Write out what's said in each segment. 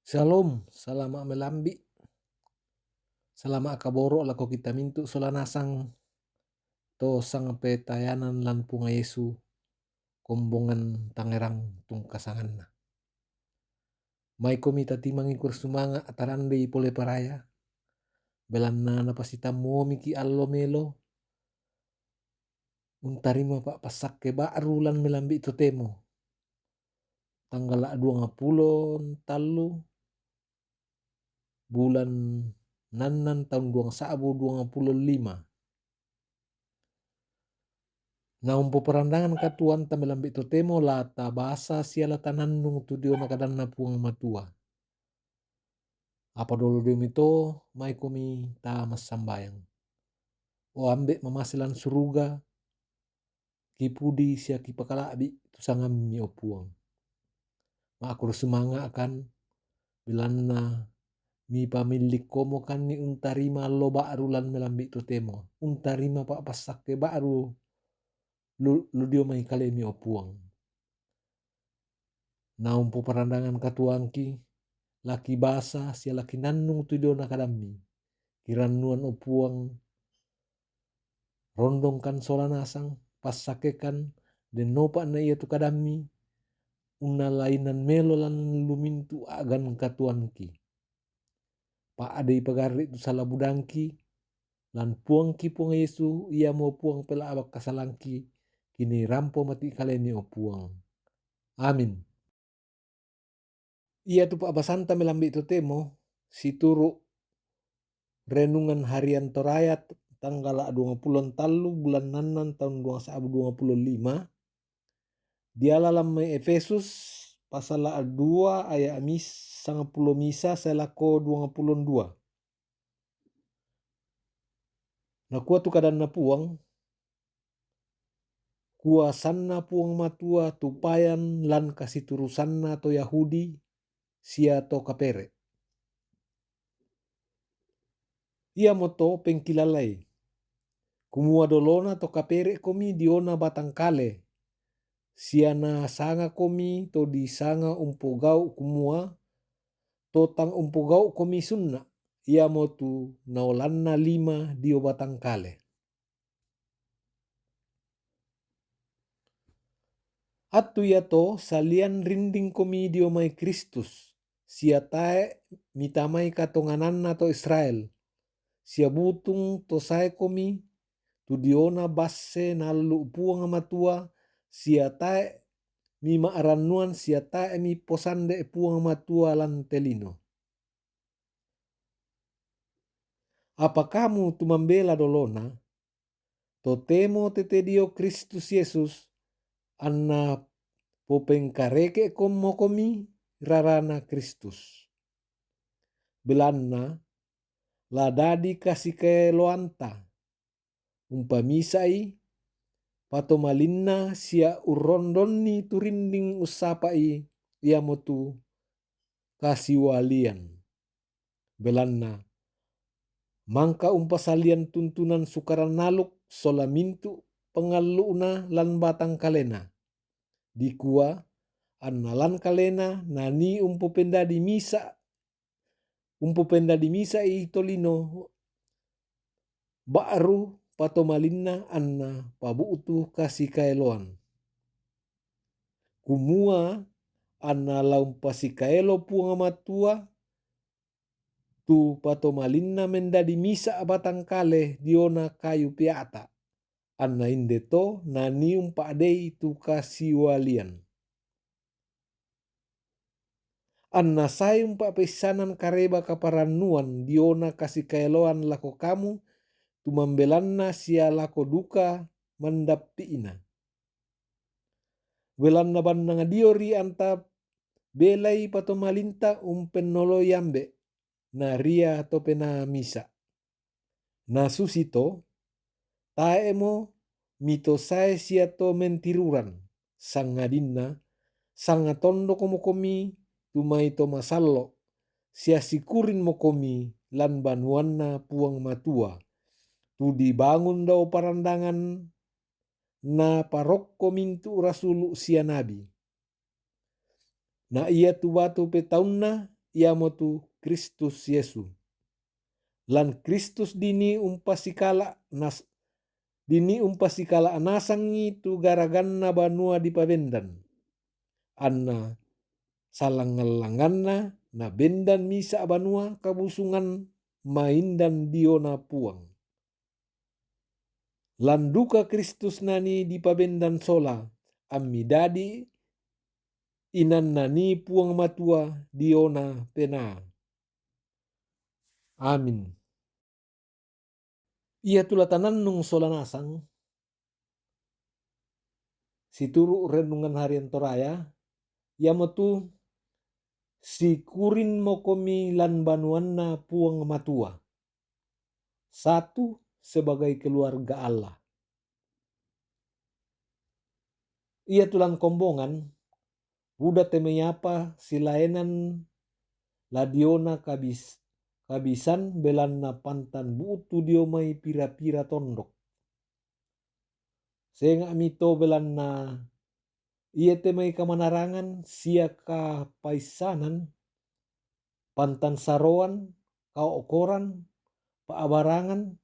Shalom, salama melambi, salama akaboro lako kita mintu solanasang to sang petayanan lan punga Yesu kombongan tangerang tung kasanganna. Mai komi tati mangikur sumanga atarande pole paraya, belanna napasita momiki allo melo, untarima pak pasakke baru lan melambi to temo. Tanggal 20 talu bulan nanan tahun 2025. Na umpo perandangan katuan ta melambi to temo la ta bahasa siala tanannung tu dio nakadanna puang matua. Apa dolo demi to mai komi ta masambayang. O ambek mamasilan suruga ki pudi sia ki pakalabi tu sangam mi opuang. Ma akur semanga akan bilanna mi pamilik komo kan ni untarima lo baru lan melambi to temo. Untarima pak pasake baru lu dio mai kale mi opuang. Na umpo perandangan katuangki laki basa sia laki nannung tu dio nakadami kiranuan opuang rondongkan sola nasang pasakekan den nopa na ia tu kadami una lainan melo lan lumintu agan katuanki pa adei pagari tu salabudangki lan puangki puang Yesu ia mau puang pela abak kasalangki kini rampo mati kalemi opuang. Amin. Ia tu pa abasanta melambi tu temo situru renungan harian torayat tanggal 20 talu bulan nanan tahun 2025 dia lalam Efesus pasal 2 ayat amis 10 misa selako 22. Na kuat tu kadan na puang kuasanna puang matua tupayan lan kasih turusanna to Yahudi sia to kapere. Ia moto pengkilalai kumua dolona to kapere komi diona batang kale siana sanga komi to di sanga umpogau kumua totang umpogau komi sunna ia motu naolanna 5 dio batang kale. Atu ia to salian rinding komi dio mai Kristus sia tae mitamai katongananna to Israel sia butung to sae komi tu diona basse nalu puang matua sia tae mi maaranuan sia tae mi posande puang matua lan telino. Apa kamu tu membela dolona to temo tete dio Kristus Yesus anna popengkareke komo komi rarana Kristus. Belanna la dadi kasih keloanta umpamisai patomalinna sia urondonni turinding usapai ia motu kasiwalian. Belanna mangka umpasalian tuntunan sukaran naluk solamintu pengaluna lan batang kalena dikua annalan kalena nani umpo penda di misa i tolino baru patomalinna anna pabuutu kasih kaeloan kumua anna laum pasikaelo puanga matua tu patomalinna mendadi misa batang kale diona kayu piata anna indeto nanium paadei tu kasiwalian. Anna sayum pa pesanan kareba kaparanuan diona kasih kaeloan lako kamu tu membelanna sia lako duka mandapiina. Belanna bandanga diori anta belai patomalinta umpenolo yambe na ria to pena misa. Na susito taemo mito sae sia to mentiruran sangadinna sangatondo komokomi tumai to masallo sia sikurin mokomi lan banuanna puang matua tu dibangun dao parandangan na parokko mintu rasulu sia nabi. Na ia tu batu petaunna ia motu Kristus Yesus. Lan Kristus dini umpasikala anasang itu garaganna banua di pabendan. Anna salangalanganna na bendan misa banua kabusungan maindan diona puang. Lan duka Kristus nani di pabendan sola ammi dadi inan nani puang matua diona pena. Amin. Ia tula tanannung sola nasang situru renungan harian toraya ia motu si kurin mokomi lan banuanna puang matua. Satu sebagai keluarga Allah. Ia tulang kombongan buda temeyapa silaenan ladiona kabisan belanna pantan butu diomai pira-pira tondok. Senga mito belanna ia temai kamanarangan siaka paisanan pantan saroan kaokoran paabarangan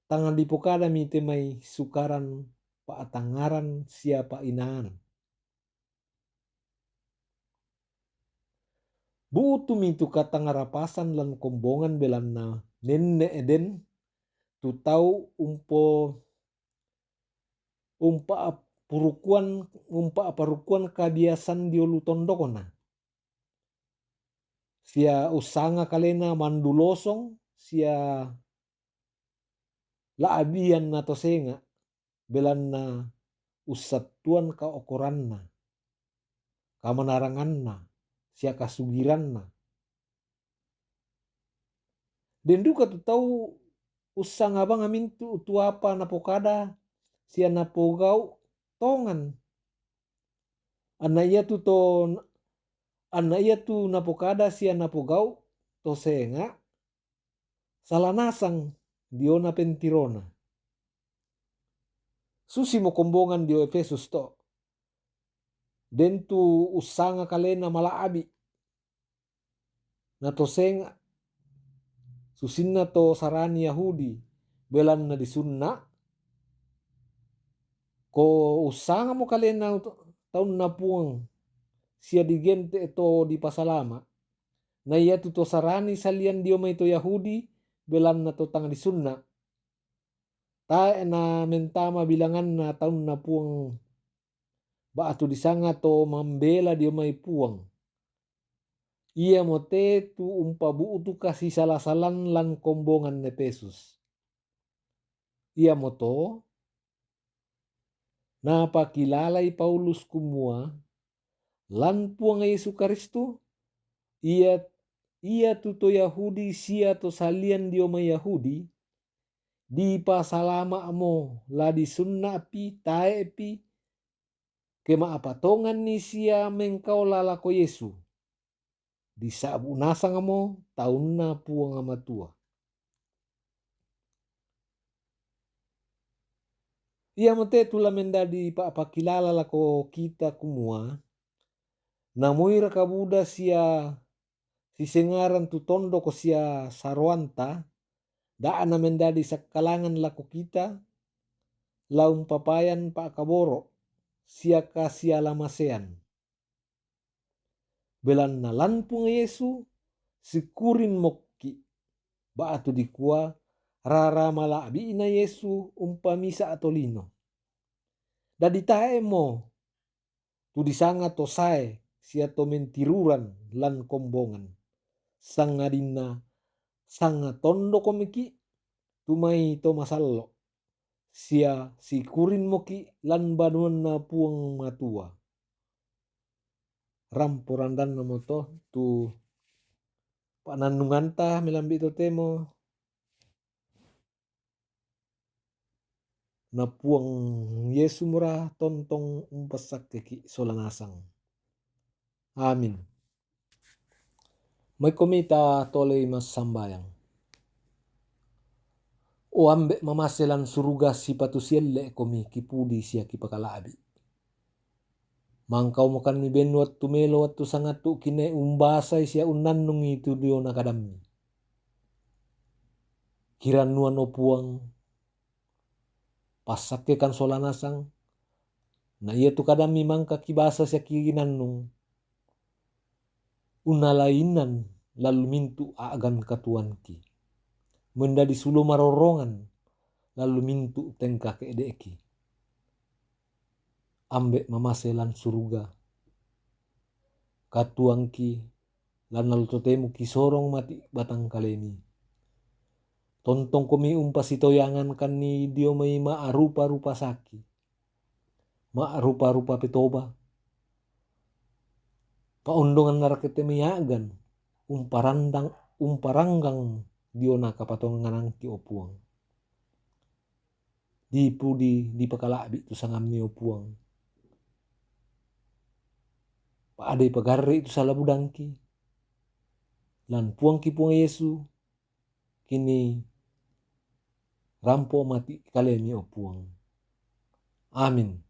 tangan dipokada mi temai sukaran paatangaran siapa inaan. Butu mitu katangarapasan lan kombongan belanna nenne eden tu tau umpa parukuan kabiasan diolu tondokona. Sia usanga kalena mandulosong sia laabian nato senga belanna usattuan kaokoranna kamanaranganna sia kasugiranna. Den duka tu tau usanga banga mintu tu apa napokada sia napogau tongan. Anna ia tu napokada sia napogau to senga salanasang diona pentirona. Susi mo kombongan dio Efesus to. Den tu usanga kalena malaabi. Na to senga susinna to sarani Yahudi belanna disunna ko usanga mo kalena taun na puang sia digente to di pasalama. Na ia tu to sarani salian diomai to Yahudi belanna to tanga disunna. Tae na mentama bilangan na taun na puang baatu disanga to mambela diomai puang. Ia mote tu umpabuutu kasih salah-salan lan kombongan Efesus. Ia moto napa kilalai Paulus kumua lan puang Yesus Kristus ia tuto Yahudi sia to salian diomai Yahudi di pasalama amo la disunna pi tae pi kema apatongan ni sia mengkau lalako Yesu di sabu nasang amo taunna puang amatua. Ia mote tula mendadi pakilala lako kita kumua namuira kabuda sia sisengaran tu tondo ko sia sarwanta daana mendadi sakalangan lako kita laung papayan pak kaboro sia kasia lamasean belanna lanpung Yesu sikurin mokki baatu dikua rara malabi ina Yesu umpamisa atolino dadi tae mo tu disanga to sae sia to mentiruran lan kombongan sangadina sanga tondo komiki tumai to masallo sia sikurin moki lan banuan na puang matua ramporandan namoto tu pananunganta melambi to temo na puang Yesu murah tontong umpasak keki solanasang. Amin. May komita tolei mas sambayang. O ambe mamaselan suruga si patusielle komi kipudi sia kipakalaabi. Mangkau makan mi ben wattu melo wattu sangatu kine umbasai sia unnannung itu dio nakadammi. Kiran nuan opuang pasake kan solanasang na ia tu kadammi mangka kibasa sia kinannung unalainan lalu mintu agan katuanki. Mendadi sulo marorongan lalu mintu tengka keedeki. Ambek mamaselan suruga. Katuangki lan lalu totemu kisorong mati batang kalemi. Tontong komi umpas itoyangan kan ni dio mai ma rupa-rupa saki. Ma rupa-rupa petoba. Paondongan narakete miagan umparanggang dio nakapatongan ki opuang. Di pakalabi tu sangami opuang. Pa adai pagarre itu salah budangki. Lan puang Yesu kini rampo mati kalemi opuang. Amin.